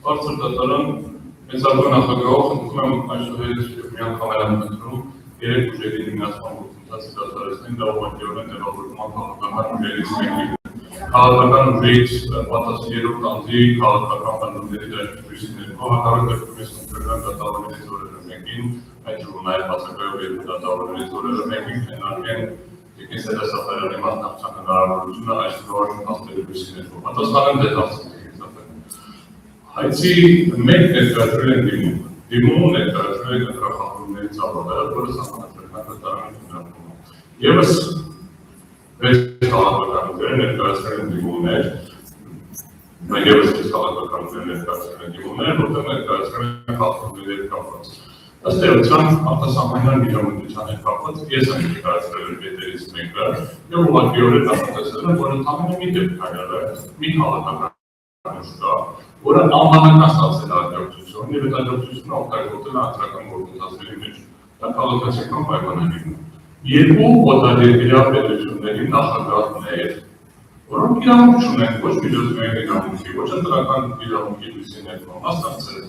Բարձր դատարան մեծարգո նախագահով խնդրում եմ այսօր միան կամերանքներում երեք ուժերի հիմնասման գործընթացը դադարեցնել դա ուղղակիորեն տեղավորման քաղաքական ուժերից մեկի քաղաքական ուժերից պատասխան երրորդ անձի քաղաքական բանջարների դաշտույթի ներքո հակառակ դեպքերից կոնկրետ դատավորներից որևէ մեկին այդ թվում նաև բացակայող երկու դատավորներից որևէ մեկին քննարկեն Տիկին Սերասաֆարյանի մասնակցության հնարավորությունը այս նոր հաստատությունների ներքո պատասխանեմ դե Հայցի մեկ ներկայացրել են դիմումը ներկայացրել են ընտրախախտումների ծավալները, որը սահմանադրական դատարանի քննարկում է։ Եվս վեց քաղաքական ուժեր ներկայացրել են դիմումներ, եվս վեց քաղաքական ուժեր ներկայացրել են դիմումներ, որտեղ ներկայացրել են խախտումների կապված։ Ըստ էության արտասահմանյան միջամտության հետ կապված ես եմ ներկայացրել կետերից մեկը եւ ուղղակիորեն նախատեսել եմ, որ ընդհանրապես մի դեպք հայրը մի քաղաքական որը անվանական ստացել աջակցություն եւ այդ աջակցությունը օգտագործել հանրական գործընթացների մեջ։ Դա քաղաքացիական պայմաններն են։ Երկու օտարերկրյա պետությունների նախագահներ, որոնք իրավունք չունեն ոչ միջազգային իրավունքի, ոչ ընտրական իրավունքի լույսի ներքո մասնակցել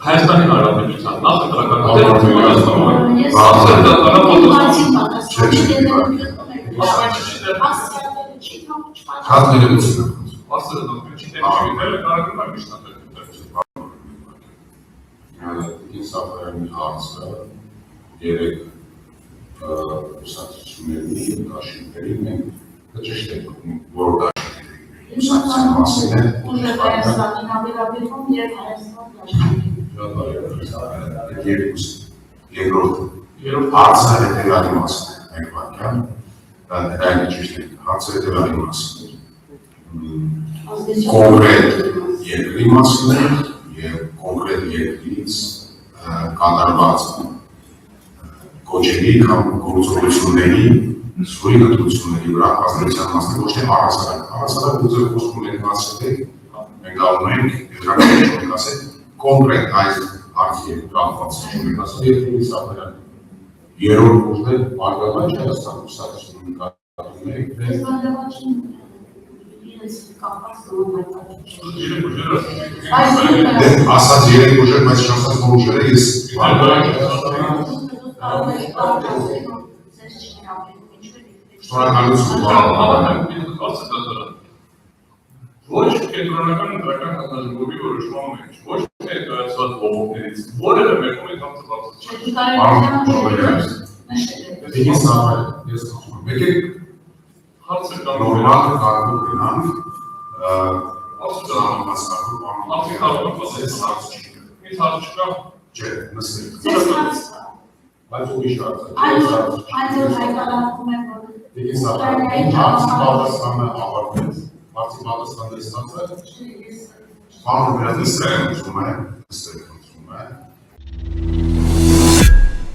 Հայաստանի Հանրապետության նախընտրական Սաֆարյանի հարցը երեք ուսացությունների դաշինքների մենք ճիշտ ենք որ դաշինքների մասին է ուժը Հայաստանին ավելաբերվում և Հայաստան դաշինքների երկրորդ հարցը հետևյալի մասին է մեկ վարքյան դա ճիշտ է հարցը հետևյալի մասին կոնկրետ երկրի մասին է և կոնկրետ երկրից կատարված կոչերի կամ գործողությունների սուրի գտնությունների վրա ազդեցության մասին ոչ թե առասարակ ուզել խոսքում ենք ասել մենք գալու ենք երկրորդ ասել կոնկրետ այս հարցի կապված ենք ասել երկրի Սաֆարյանը երրորդ ուժը բարգավաճ Հայաստան ուսացությունների կարգավորումների ասած երեք ուժեր, բայց չասած որ ուժերը ես Ոչ կենտրոնական ընտրական հանձնաժողովի որոշման մեջ, ոչ ներկայացված բողոքներից, որևէ մեկում այդ հարցը բացատրել։ Հարցը նորմալ կարգով գնանք Ինձ հարց չկա չէ, նստեք Բայց ուրիշ հարց է Այդ հայտարարվում է որ Տիկին Սաֆարյանի հարցի պատասխանը ավարտվեց հարցի պատասխանը ստացել Պարոն Վերադեստրյան ուզում է նստեք